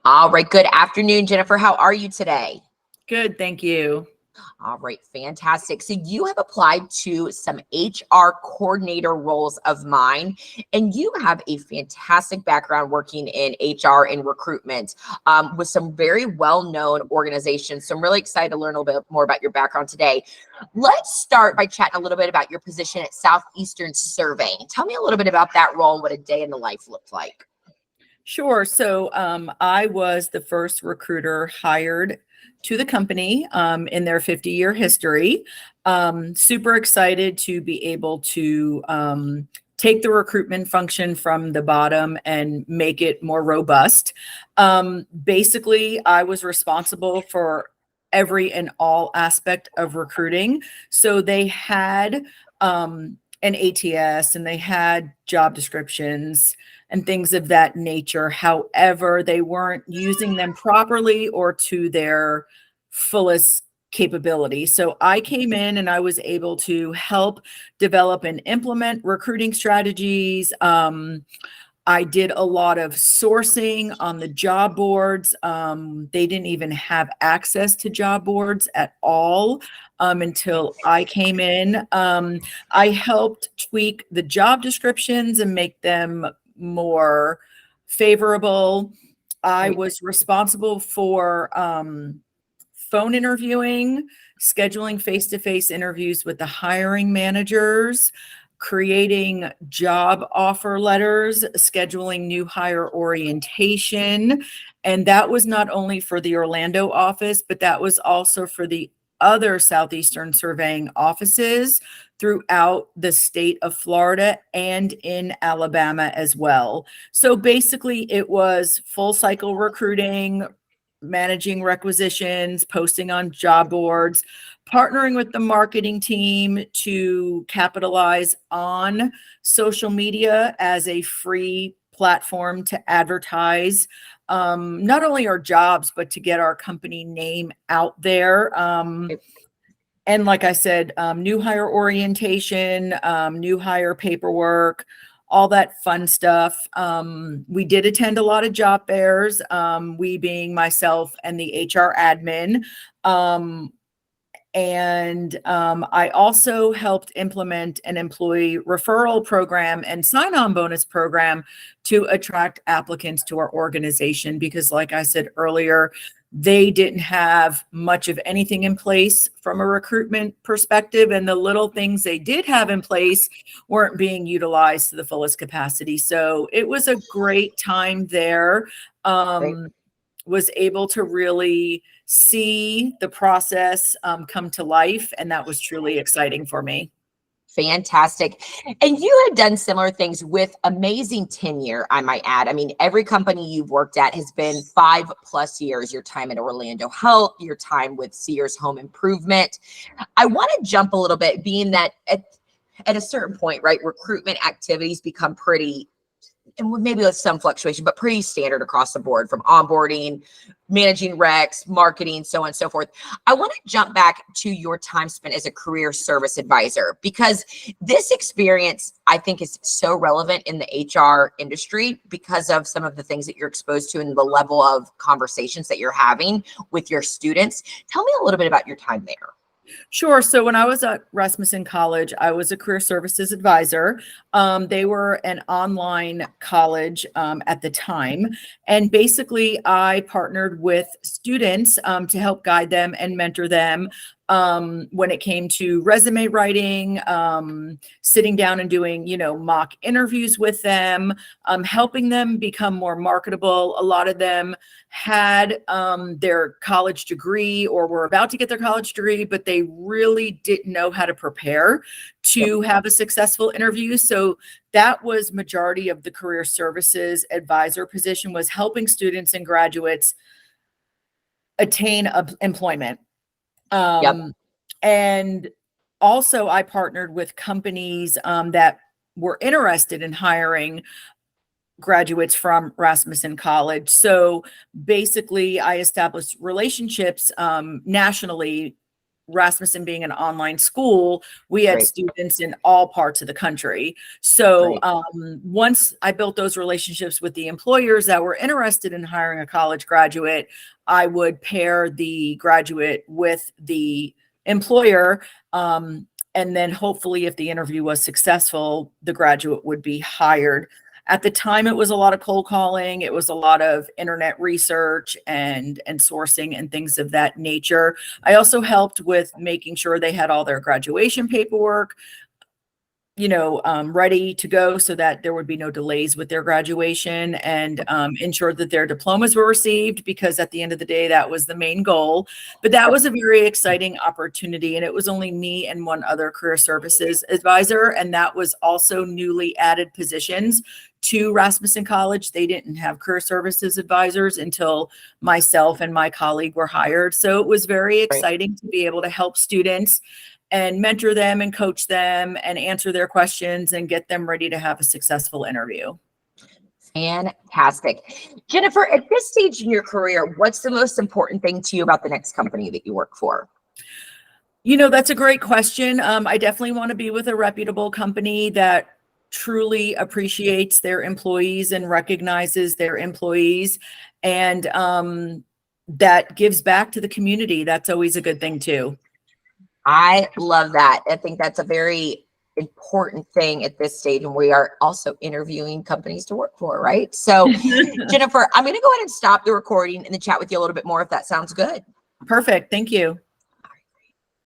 All right. Good afternoon, Jennifer. How are you today? Good, thank you. All right. Fantastic. So you have applied to some HR coordinator roles of mine, and you have a fantastic background working in HR and recruitment with some very well-known organizations. So I'm really excited to learn a little bit more about your background today. Let's start by chatting a little bit about your position at Southeastern Surveying. Tell me a little bit about that role and what a day in the life looked like. Sure. So I was the first recruiter hired to the company in their 50-year history. Super excited to be able to take the recruitment function from the bottom and make it more robust. Basically, I was responsible for every and all aspect of recruiting. So they had an ATS and they had job descriptions and things of that nature. However, they weren't using them properly or to their fullest capability. So I came in and I was able to help develop and implement recruiting strategies. I did a lot of sourcing on the job boards. They didn't even have access to job boards at all until I came in. I helped tweak the job descriptions and make them more favorable. I was responsible for phone interviewing, scheduling face-to-face interviews with the hiring managers, creating job offer letters, scheduling new hire orientation. And that was not only for the Orlando office, but that was also for the other Southeastern Surveying offices throughout the state of Florida and in Alabama as well. So basically it was full cycle recruiting, managing requisitions, posting on job boards, partnering with the marketing team to capitalize on social media as a free platform to advertise not only our jobs, but to get our company name out there. And like I said, new hire orientation, new hire paperwork, all that fun stuff. We did attend a lot of job fairs, we being myself and the HR admin. I also helped implement an employee referral program and sign-on bonus program to attract applicants to our organization because, like I said earlier, they didn't have much of anything in place from a recruitment perspective, and the little things they did have in place weren't being utilized to the fullest capacity. So it was a great time there. Was able to really see the process come to life, and that was truly exciting for me. Fantastic. And you had done similar things with amazing tenure, I might add. I mean, every company you've worked at has been 5+ years, your time at Orlando Health, your time with Sears Home Improvement. I want to jump a little bit, being that at a certain point, right, recruitment activities become pretty, and maybe with some fluctuation, but pretty standard across the board, from onboarding, managing recs, marketing, so on and so forth. I want to jump back to your time spent as a career service advisor, because this experience, I think, is so relevant in the HR industry because of some of the things that you're exposed to and the level of conversations that you're having with your students. Tell me a little bit about your time there. Sure. So when I was at Rasmussen College, I was a career services advisor. They were an online college at the time. And basically, I partnered with students to help guide them and mentor them when it came to resume writing, sitting down and doing, mock interviews with them, helping them become more marketable. A lot of them had their college degree or were about to get their college degree, but they really didn't know how to prepare to have a successful interview. So that was majority of the career services advisor position, was helping students and graduates attain employment. And also I partnered with companies that were interested in hiring graduates from Rasmussen College. So basically I established relationships nationally Rasmussen being an online school, we had Great. students in all parts of the country. So Great. once I built those relationships with the employers that were interested in hiring a college graduate, I would pair the graduate with the employer. And then hopefully if the interview was successful, the graduate would be hired. At the time, it was a lot of cold calling. It was a lot of internet research and sourcing and things of that nature. I also helped with making sure they had all their graduation paperwork, ready to go so that there would be no delays with their graduation, and ensured that their diplomas were received, because at the end of the day, that was the main goal. But that was a very exciting opportunity, and it was only me and one other career services advisor, and that was also newly added positions to Rasmussen College. They didn't have career services advisors until myself and my colleague were hired. So it was very exciting to be able to help students and mentor them and coach them and answer their questions and get them ready to have a successful interview. Fantastic. Jennifer, at this stage in your career, what's the most important thing to you about the next company that you work for? That's a great question. I definitely want to be with a reputable company that truly appreciates their employees and recognizes their employees, and that gives back to the community. That's always a good thing too. I love that. I think that's a very important thing at this stage. And we are also interviewing companies to work for, right? So Jennifer, I'm going to go ahead and stop the recording and then chat with you a little bit more if that sounds good. Perfect. Thank you.